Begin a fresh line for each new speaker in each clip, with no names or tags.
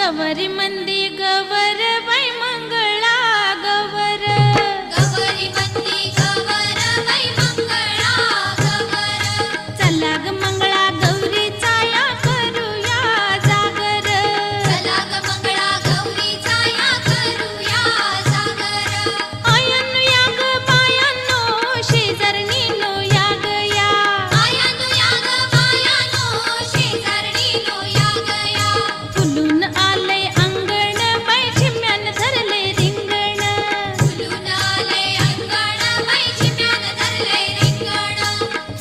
गवरी मंदी गवर बाई मंगळा गवर
गवरी मंदी गवर बाई मंगळा गवर
चला ग मंगळा गौरीचा या करूया जागर
चला ग मंगळा गौरीचा या करूया जागर
आयनु या ग बायानो शेजारणीनो या ग या
आयानो या ग बायानो शेजारणीनो या ग या
फुलून आलंय अंगण बाई झिम्यान धरले रिंगण
फुलून आले अंगण बाई झिम्यान धरले रिंगण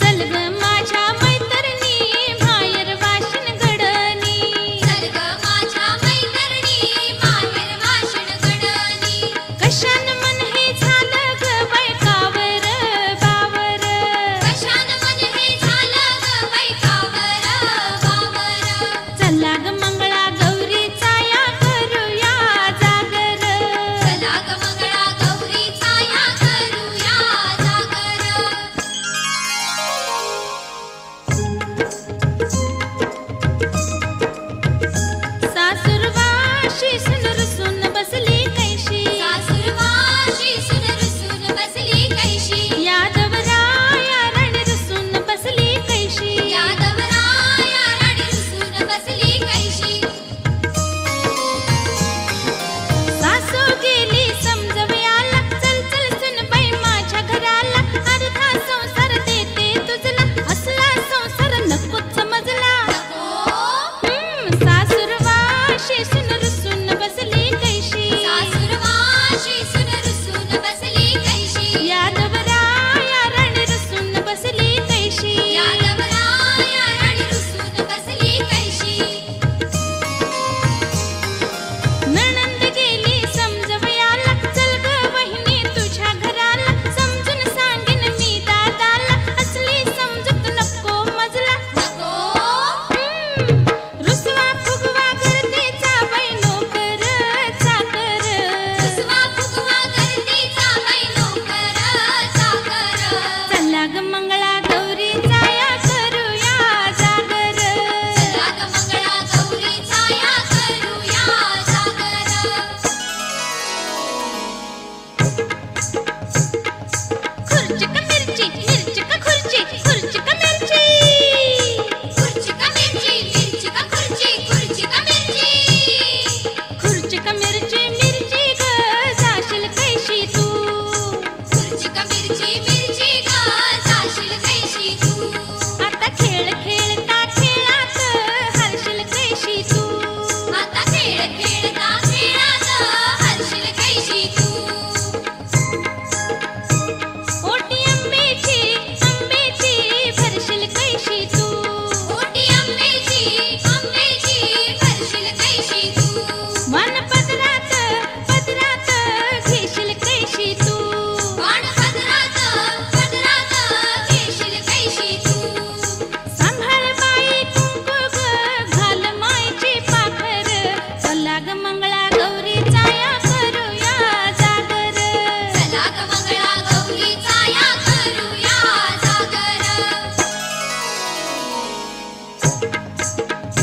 चल ग माझ्या मैत्रिणी माहेर वाशिन गडनी
चल ग माझ्या मैत्रिणी माहेर वाशिन गडनी
कशान मन हे झालं ग बाई कावर बावर
कशान मन हे झालं ग बाई कावर बावर
चला ग मंगळा गौरीचा या करूया जागर
चला ग मंगळा गौरीचा या करूया जागर
सासुरवाशी सुनरसून बसली कैशी
सासुरवाशी सुनरसून बसली कैशी
यादवराया राणी रसून बसली कैशी
यादवराया राणी रुसून बसली कैशी
सासू गेली समजवयाला चल चल सुन बाई माझ्या घराला अर्धा संसार देते तुझला असला संसार नकोच समजला सासुरवाशी सुनरसून बसली कैशी
सासुरवाशी सुनरसून बसली कैशी
यादवराया राणी रसून बसली कैशी
यादवराया राणी रुसून बसली कैशी
नणंद गेली समजवयाला चल ग वहिनी तुझ्या घराला समजून सांगेन मी दादाला असली समजूत नको मजला
नको
रुसवा फुगवा करतेचा बाई नोकर चाकर
रुसवा फुगवा करतेचा बाई नोकर चाकर
चला ग मंगळा गौरीचा या करूया जागर
चला ग मंगळा गौरीचा या करूया जागर
खुर्चिक मिरची मिरचिक खुर्ची खुर्चिक मिरची
खुर्ची का मिरची मिरची का खुर्ची खुर्ची का मिरची
खुर्चिक मिरची मिरची ग जाशील कैशी तू
खुर्ची का मिरची मिरची ग जाशील कैशी तू
आता खेळ खेळता खेळात हरशील कैशी तू
आता खेळ खेळता खेळात हरशील कैशी तू
ओटी आंब्याची भरशील कैशी तू
ओटी आंब्याची भरशील कैशी तू
वन पदरात घेशील कैशी तू
वाण पदरात घेशील कैशी तू
सांभाळ बाई कुंकू ग घाल मायची पाखर चला ग मंगळा गौरीचा या करूया जागर
चला ग मंगळा गौरीचा या करूया जागर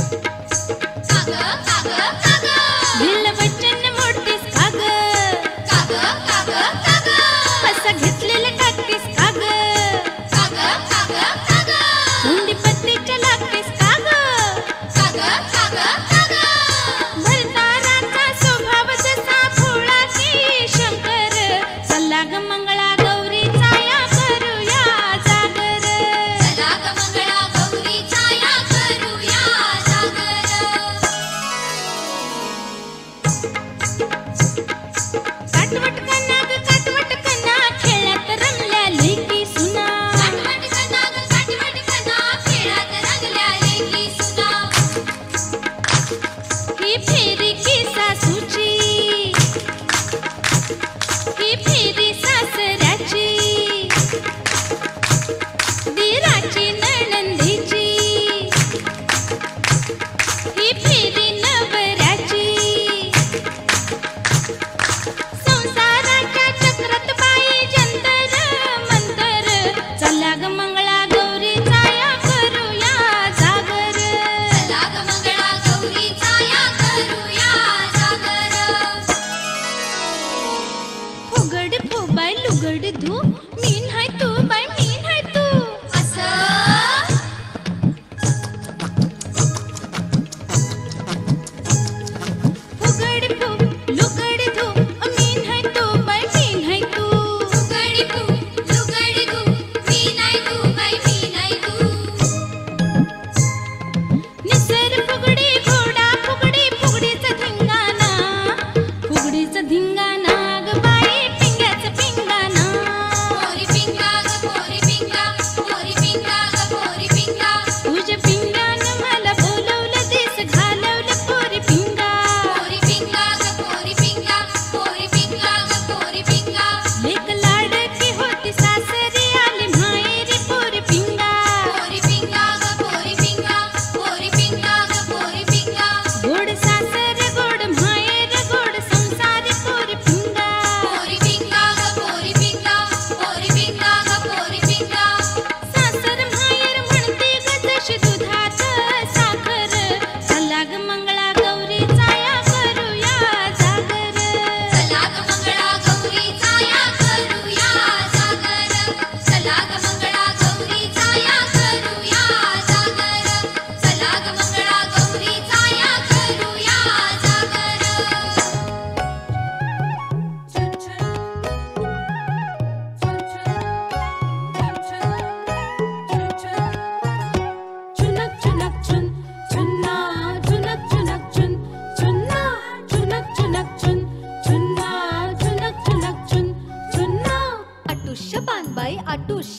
काग काग काग
भिल वचन मोडतीस काग
काग काग काग
असं घेतलेलं टाकतीस काग
काग काग काग
हुंडी पत्तीच्या लागतीस काग
काग काग काग
भरताराचा स्वभाव जसा भोळा की शंकर चला ग मंगळा गौरीचा या करूया जागर
चला ग मंगळा गौरीचा या करूया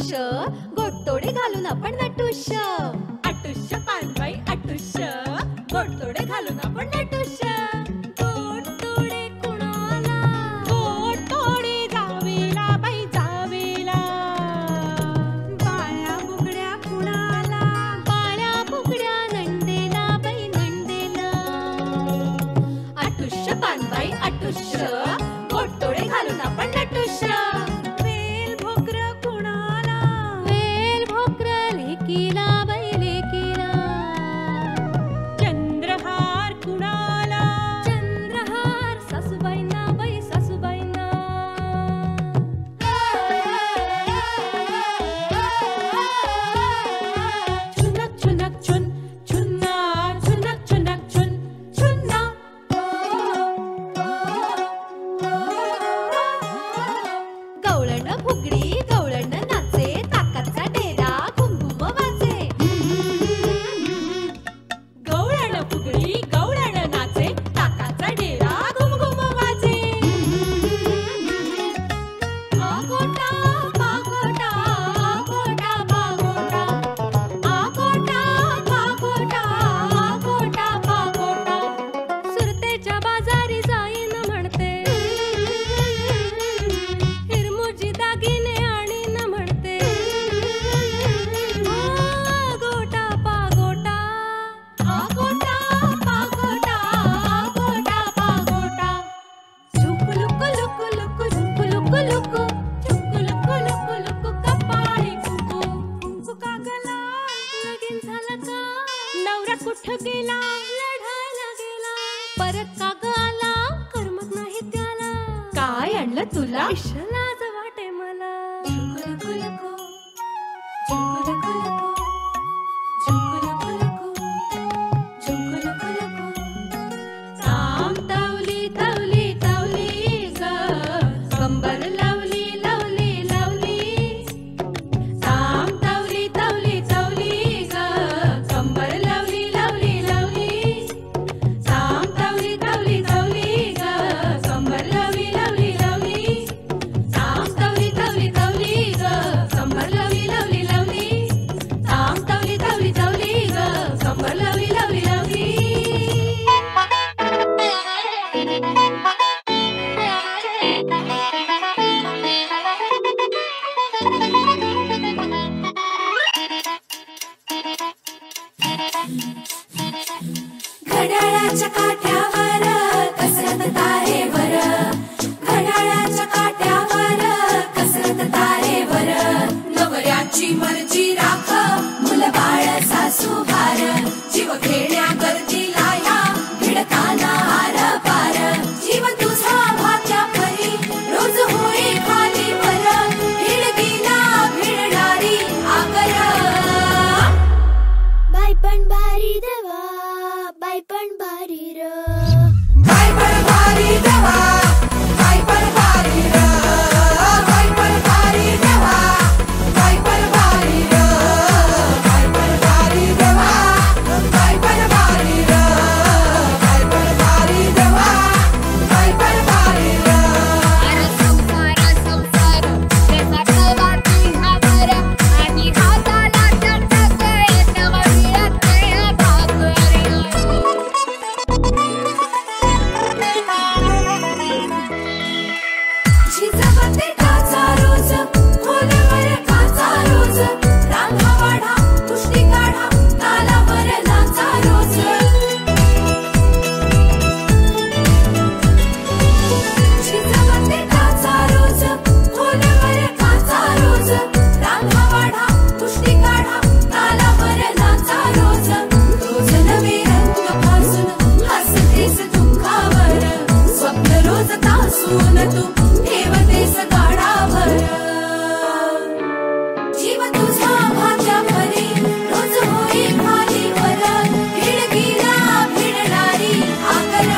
आटुष्य गोडतोडे घालून आपण नटुष्य
आटुष्य पानबाई आटुष्य गोडतोडे घालून आपण नटुष्य
गोडतोडे कुणाला
गोडतोडे जावेला बाई जावेला
बाळ्या बुगड्या कुणाला बाळ्या बुगड्या नंदेला बाई नंदेला
आटुष्य पानबाई आटुष्य गोडतोडे घालून आपण नटुष्य
वेल भोकर कुणाला वेल भोकर लेकीला बाई लेकीला
चंद्रहार कुणाला
चंद्रहार सासूबाईंना बाई सासूबाईंना
छुनक छुनक छुन छुन्ना छुनक छुनक छुन छुन्ना
गवळण फुगडी गवळण नाचे ताकाचा डेरा घुमघुम वाजे
गवळण फुगडी गवळण नाचे ताकाचा डेरा घुमघुम वाजे
आगोटा पागोटा आगोटा पागोटा आगोटा पागोटा आगोटा पागोटा सुरतेच्या बाजारी जाईन म्हणते हिरमुजी दागिने आणीन म्हणते आगोटा पागोटा आगोटा पागोटा आगोटा पागोटा झुकलुक लुक लुक झुकलुक लुक झुकलुक लुक लुक कपाळी कुंकू कुंकू कागला लगीन झालं का
नवरा कुठं गेला
लढायला गेला परत काग आला करमत नाही त्याला
काय आणलं तुला
लाज वाटे मला झुकलुक लुक झुकलुक लुक झुकलुक लुक झुकलुक लुक साम तवली तवली तवली ग कंबर लावली लावली लावली साम तवली तवली तवली ग कंबर लावली लावली लावली साम तवली तवली तवली ग कंबर लावली लावली लावली साम तवली तवली तवली ग कंबर लावली लावली लावली साम तवली तवली तवली ग कंबर लावली लावली लावली
घड्याळाच्या काट्यावर कसरत तारेवर घड्याळाच्या काट्यावर कसरत तारेवर नवऱ्याची मर्जी राख मुलबाळ सासू भार जीव खेळण्या गर्दीला या भिडताना आर पार जीव तुझा भाग्या परी रोज होई खाली वर भिडकीला भिडणारी आगर
बाई पण भारी देवा बाई पण भारी र
बाई पण भारी देवा बाई पण भारी र बाई पण भारी देवा बाई पण भारी र बाई पण भारी देवा बाई पण भारी र बाई पण भारी देवा बाई पण भारी र
अरे संसार संसार त्याचा कवाती हावर आणि हाताला चटक नवऱ्याचे भाकरी
झिजवते काचा रोज खोलवर काचा रोज रांगा वाढा कुस्ती काढा तालावर नाचा रोज झिजवते काचा रोज खोलवर काचा रोज रांगा वाढा कुस्ती काढा तालावर नाचा रोज रोज नवे रंग फासून हसतेस दुःखावर स्वप्न रोज तासून तू ठेवतेस गाडावर जीव तुझा भाग्या परी रोज होई खाली वर भिडकीला भिडणारी आगर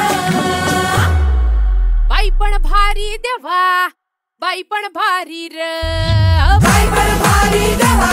बाई पण भारी देवा बाई पण भारी र
बाई पण भारी देवा